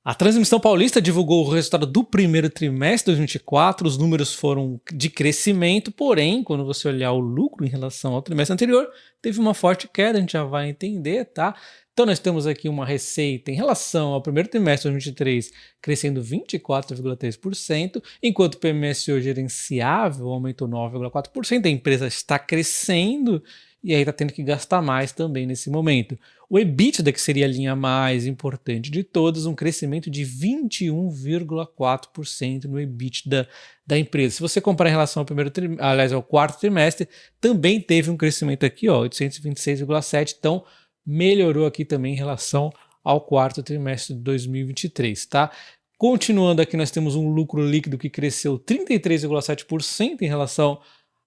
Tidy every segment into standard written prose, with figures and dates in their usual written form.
A Transmissão Paulista divulgou o resultado do primeiro trimestre de 2024, os números foram de crescimento, porém, quando você olhar o lucro em relação ao trimestre anterior, teve uma forte queda, a gente já vai entender, tá? Então nós temos aqui uma receita em relação ao primeiro trimestre de 2023 crescendo 24,3%, enquanto o PMSO gerenciável aumentou 9,4%, a empresa está crescendo e aí está tendo que gastar mais também nesse momento. O EBITDA, que seria a linha mais importante de todas, um crescimento de 21,4% no EBITDA da empresa. Se você comparar em relação ao quarto trimestre, também teve um crescimento aqui, 826,7%, então melhorou aqui também em relação ao quarto trimestre de 2023, tá? Continuando aqui, nós temos um lucro líquido que cresceu 33,7% em relação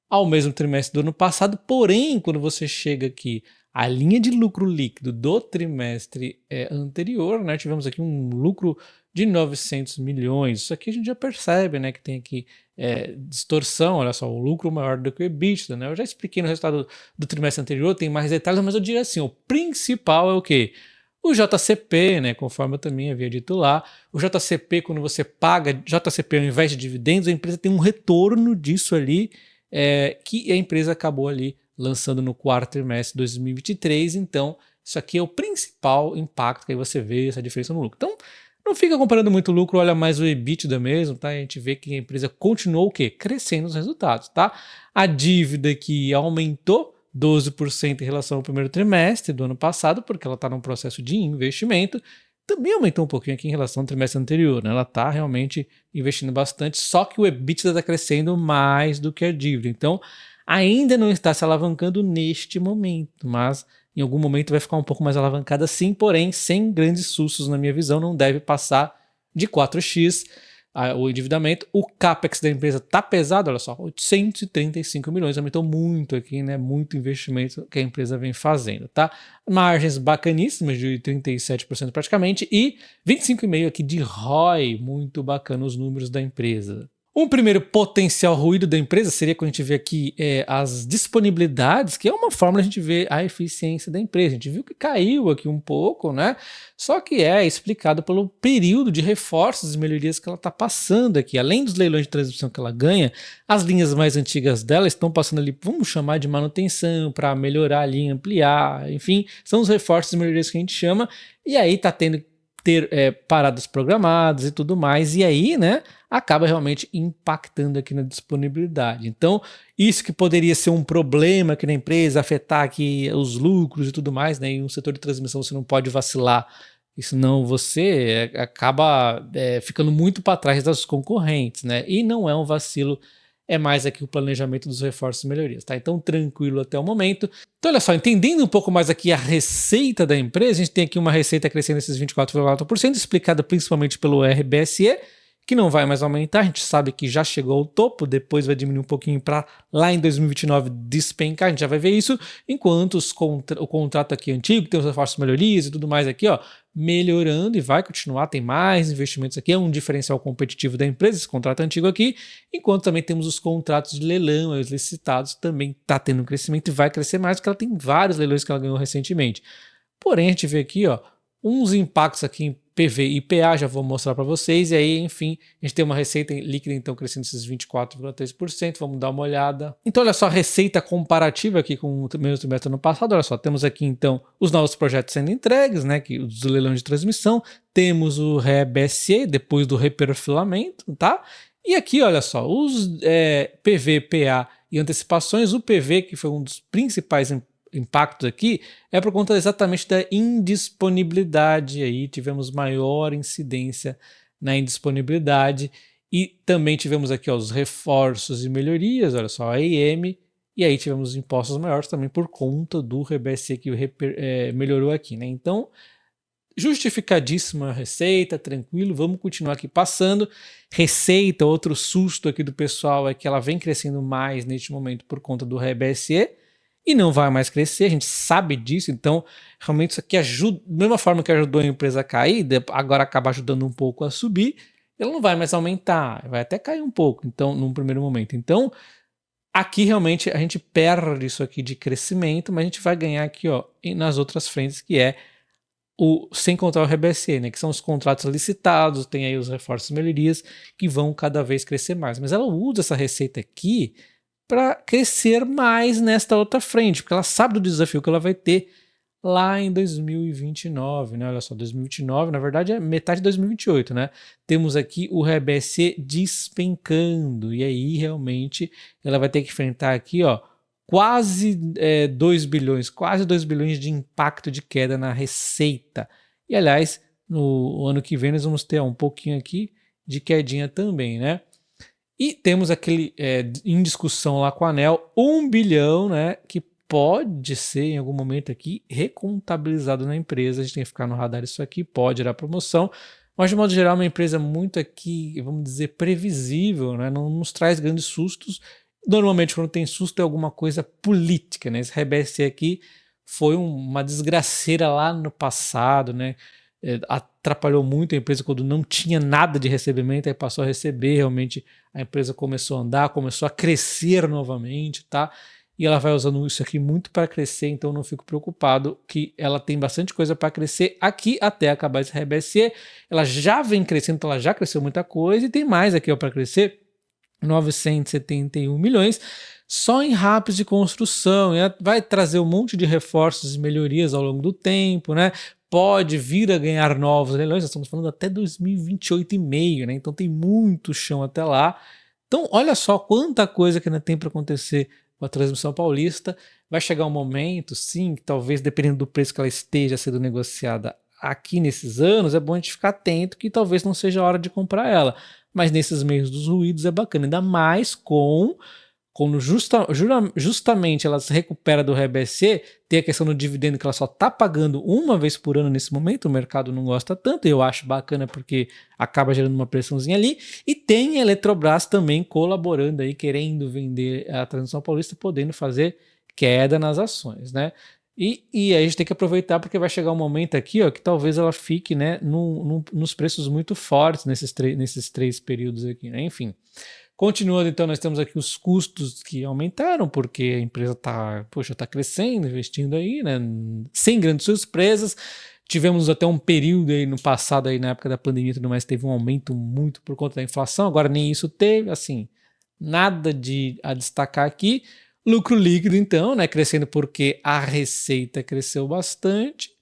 ao mesmo trimestre do ano passado, porém, quando você chega aqui à linha de lucro líquido do trimestre anterior, né, tivemos aqui um lucro de 900 milhões. Isso aqui a gente já percebe, né, que tem aqui distorção, olha só, o lucro maior do que o EBITDA, né? Eu já expliquei no resultado do trimestre anterior, tem mais detalhes, mas eu diria assim, o principal é o quê? O JCP, né, conforme eu também havia dito lá, o JCP, quando você paga JCP ao invés de dividendos, a empresa tem um retorno disso ali, que a empresa acabou ali lançando no quarto trimestre de 2023, então isso aqui é o principal impacto que aí você vê essa diferença no lucro. Então não fica comparando muito o lucro, olha mais o EBITDA mesmo, tá? A gente vê que a empresa continuou o quê? Crescendo os resultados, tá? A dívida que aumentou 12% em relação ao primeiro trimestre do ano passado, porque ela está num processo de investimento, também aumentou um pouquinho aqui em relação ao trimestre anterior, né? Ela está realmente investindo bastante, só que o EBITDA está crescendo mais do que a dívida. Então, ainda não está se alavancando neste momento, mas em algum momento vai ficar um pouco mais alavancada sim, porém, sem grandes sustos na minha visão, não deve passar de 4x o endividamento. O CAPEX da empresa está pesado, olha só, 835 milhões, aumentou muito aqui, né? Muito investimento que a empresa vem fazendo, tá? Margens bacaníssimas de 37% praticamente e 25,5% aqui de ROI, muito bacana os números da empresa. Um primeiro potencial ruído da empresa seria quando a gente vê aqui as disponibilidades, que é uma forma de a gente ver a eficiência da empresa. A gente viu que caiu aqui um pouco, né? Só que é explicado pelo período de reforços e melhorias que ela está passando aqui. Além dos leilões de transmissão que ela ganha, as linhas mais antigas dela estão passando ali, vamos chamar de manutenção, para melhorar a linha, ampliar, enfim, são os reforços e melhorias que a gente chama. E aí está tendo ter paradas programadas e tudo mais, e aí, né, acaba realmente impactando aqui na disponibilidade. Então, isso que poderia ser um problema aqui na empresa, afetar aqui os lucros e tudo mais, né, em um setor de transmissão você não pode vacilar, senão você acaba ficando muito para trás das concorrentes, né, e não é um vacilo, é mais aqui o planejamento dos reforços e melhorias, tá? Então, tranquilo até o momento. Então, olha só, entendendo um pouco mais aqui a receita da empresa, a gente tem aqui uma receita crescendo esses 24,4%, explicada principalmente pelo RBSE, que não vai mais aumentar, a gente sabe que já chegou ao topo, depois vai diminuir um pouquinho para lá em 2029 despencar, a gente já vai ver isso, enquanto o contrato aqui antigo, que tem os reforços, melhorias e tudo mais aqui, melhorando e vai continuar, tem mais investimentos aqui, é um diferencial competitivo da empresa, esse contrato antigo aqui, enquanto também temos os contratos de leilão, os licitados, também está tendo um crescimento e vai crescer mais, porque ela tem vários leilões que ela ganhou recentemente. Porém, a gente vê aqui, uns impactos aqui em PV e PA, já vou mostrar para vocês, e aí, enfim, a gente tem uma receita líquida, então, crescendo esses 24,3%, vamos dar uma olhada. Então, olha só, a receita comparativa aqui com o mesmo trimestre do ano passado, olha só, temos aqui, então, os novos projetos sendo entregues, né, que os leilões de transmissão, temos o RBSE, depois do reperfilamento, tá? E aqui, olha só, os PV, PA e antecipações, o PV, que foi um dos principais impactos aqui, é por conta exatamente da indisponibilidade, aí tivemos maior incidência na indisponibilidade e também tivemos aqui os reforços e melhorias, olha só, a EM, e aí tivemos impostos maiores também por conta do RBSE que melhorou aqui, né? Então, justificadíssima a receita, tranquilo, vamos continuar aqui passando. Receita, outro susto aqui do pessoal é que ela vem crescendo mais neste momento por conta do RBSE, e não vai mais crescer, a gente sabe disso, então realmente isso aqui ajuda, da mesma forma que ajudou a empresa a cair, agora acaba ajudando um pouco a subir, ela não vai mais aumentar, vai até cair um pouco, então, num primeiro momento. Então, aqui realmente a gente perde isso aqui de crescimento, mas a gente vai ganhar aqui nas outras frentes, que é sem contar o RBSE, né, que são os contratos licitados, tem aí os reforços e melhorias que vão cada vez crescer mais. Mas ela usa essa receita aqui para crescer mais nesta outra frente, porque ela sabe do desafio que ela vai ter lá em 2029, né? Olha só, 2029, na verdade é metade de 2028, né? Temos aqui o RBSE despencando, e aí realmente ela vai ter que enfrentar aqui, ó, quase 2 bilhões de impacto de queda na receita. E aliás, no ano que vem nós vamos ter um pouquinho aqui de quedinha também, né? E temos aquele em discussão lá com a ANEEL, 1 bilhão, né, que pode ser em algum momento aqui recontabilizado na empresa. A gente tem que ficar no radar isso aqui, pode ir à promoção, mas de modo geral é uma empresa muito aqui, vamos dizer, previsível, né, não nos traz grandes sustos. Normalmente quando tem susto é alguma coisa política, né, esse RBSE aqui foi uma desgraceira lá no passado, né, atrapalhou muito a empresa quando não tinha nada de recebimento, aí passou a receber, realmente a empresa começou a andar, começou a crescer novamente, tá? E ela vai usando isso aqui muito para crescer, então não fico preocupado que ela tem bastante coisa para crescer aqui até acabar esse RBSE. Ela já vem crescendo, então ela já cresceu muita coisa e tem mais aqui para crescer, 971 milhões, só em RAPs de construção. E ela vai trazer um monte de reforços e melhorias ao longo do tempo, né? Pode vir a ganhar novos leilões, nós estamos falando até 2028 e meio, né? Então tem muito chão até lá. Então olha só quanta coisa que ainda tem para acontecer com a transmissão paulista. Vai chegar um momento, sim, que talvez dependendo do preço que ela esteja sendo negociada aqui nesses anos, é bom a gente ficar atento que talvez não seja a hora de comprar ela. Mas nesses meios dos ruídos é bacana, ainda mais quando justamente ela se recupera do RBSE, tem a questão do dividendo que ela só está pagando uma vez por ano nesse momento, o mercado não gosta tanto, eu acho bacana porque acaba gerando uma pressãozinha ali, e tem a Eletrobras também colaborando aí, querendo vender a Transmissão Paulista, podendo fazer queda nas ações, né? E a gente tem que aproveitar porque vai chegar um momento aqui, ó, que talvez ela fique, né, nos preços muito fortes nesses três períodos aqui, né? Enfim. Continuando, então, nós temos aqui os custos que aumentaram, porque a empresa está crescendo, investindo aí, né, sem grandes surpresas. Tivemos até um período aí no passado, aí, na época da pandemia e tudo mais, teve um aumento muito por conta da inflação, agora nem isso teve, assim, nada a destacar aqui. Lucro líquido, então, né, crescendo porque a receita cresceu bastante.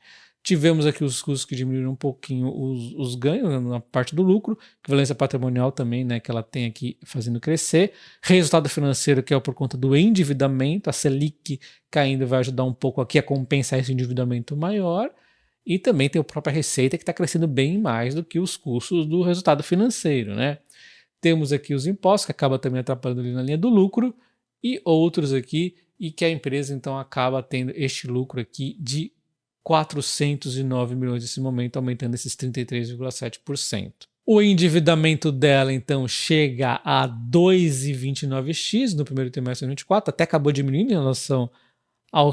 Tivemos aqui os custos que diminuíram um pouquinho os ganhos, né, na parte do lucro, equivalência patrimonial também, né, que ela tem aqui fazendo crescer. Resultado financeiro, que é por conta do endividamento, a Selic caindo vai ajudar um pouco aqui a compensar esse endividamento maior. E também tem a própria receita que está crescendo bem mais do que os custos do resultado financeiro, né? Temos aqui os impostos, que acaba também atrapalhando ali na linha do lucro, e outros aqui, e que a empresa então acaba tendo este lucro aqui de 409 milhões nesse momento, aumentando esses 33,7%. O endividamento dela, então, chega a 2,29x no primeiro trimestre de 2024, até acabou diminuindo em relação ao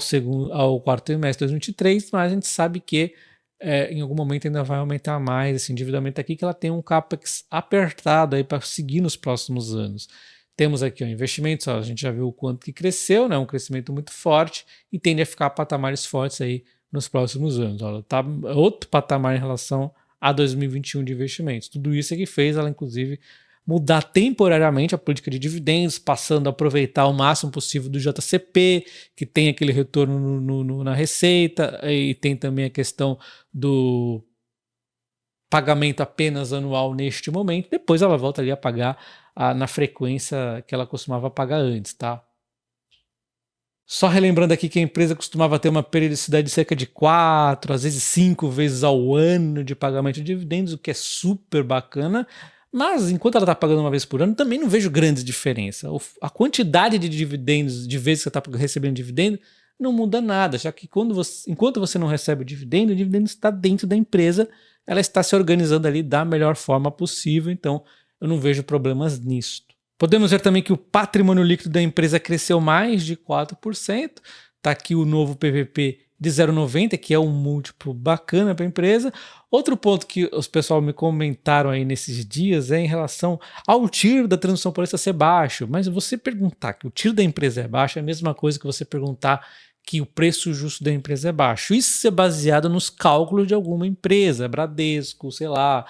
quarto trimestre de 2023, mas a gente sabe que em algum momento ainda vai aumentar mais esse endividamento aqui, que ela tem um CAPEX apertado aí para seguir nos próximos anos. Temos aqui investimentos, a gente já viu o quanto que cresceu, né, um crescimento muito forte e tende a ficar a patamares fortes aí nos próximos anos. Ela está outro patamar em relação a 2021 de investimentos. Tudo isso é que fez ela, inclusive, mudar temporariamente a política de dividendos, passando a aproveitar o máximo possível do JCP, que tem aquele retorno na receita, e tem também a questão do pagamento apenas anual neste momento. Depois ela volta ali a pagar na frequência que ela costumava pagar antes, tá? Só relembrando aqui que a empresa costumava ter uma periodicidade de cerca de 4, às vezes 5 vezes ao ano de pagamento de dividendos, o que é super bacana, mas enquanto ela está pagando uma vez por ano, também não vejo grandes diferenças. A quantidade de dividendos, de vezes que você está recebendo dividendo, não muda nada, já que enquanto você não recebe o dividendo está dentro da empresa, ela está se organizando ali da melhor forma possível, então eu não vejo problemas nisso. Podemos ver também que o patrimônio líquido da empresa cresceu mais de 4%. Está aqui o novo PVP de 0,90, que é um múltiplo bacana para a empresa. Outro ponto que os pessoal me comentaram aí nesses dias é em relação ao tiro da Transmissão Paulista ser baixo. Mas você perguntar que o tiro da empresa é baixo é a mesma coisa que você perguntar que o preço justo da empresa é baixo. Isso é baseado nos cálculos de alguma empresa, Bradesco, sei lá,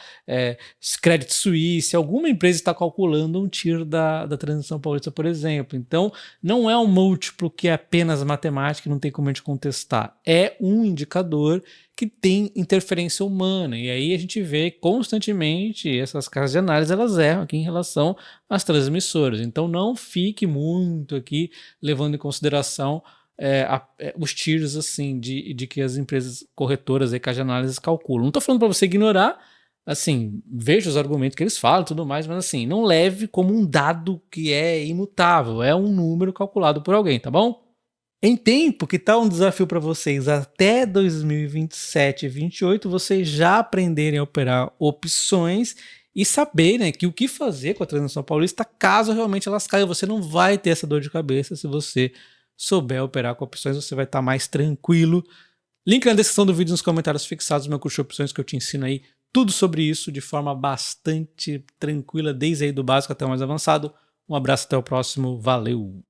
Credit Suisse, alguma empresa está calculando um TIR da Transição Paulista, por exemplo. Então, não é um múltiplo que é apenas matemática, não tem como a gente contestar. É um indicador que tem interferência humana, e aí a gente vê constantemente essas casas de análise, elas erram aqui em relação às transmissoras. Então, não fique muito aqui levando em consideração os tiros assim de que as empresas corretoras e casas de análise calculam. Não estou falando para você ignorar, assim, veja os argumentos que eles falam e tudo mais, mas assim, não leve como um dado que é imutável, é um número calculado por alguém, tá bom? Em tempo, que tal um desafio para vocês até 2027 e 2028 vocês já aprenderem a operar opções e saberem que o que fazer com a Transição Paulista caso realmente elas caiam. Você não vai ter essa dor de cabeça se você souber operar com opções, você vai estar mais tranquilo. Link na descrição do vídeo, nos comentários fixados, meu curso de opções que eu te ensino aí tudo sobre isso de forma bastante tranquila, desde aí do básico até o mais avançado. Um abraço, até o próximo, valeu!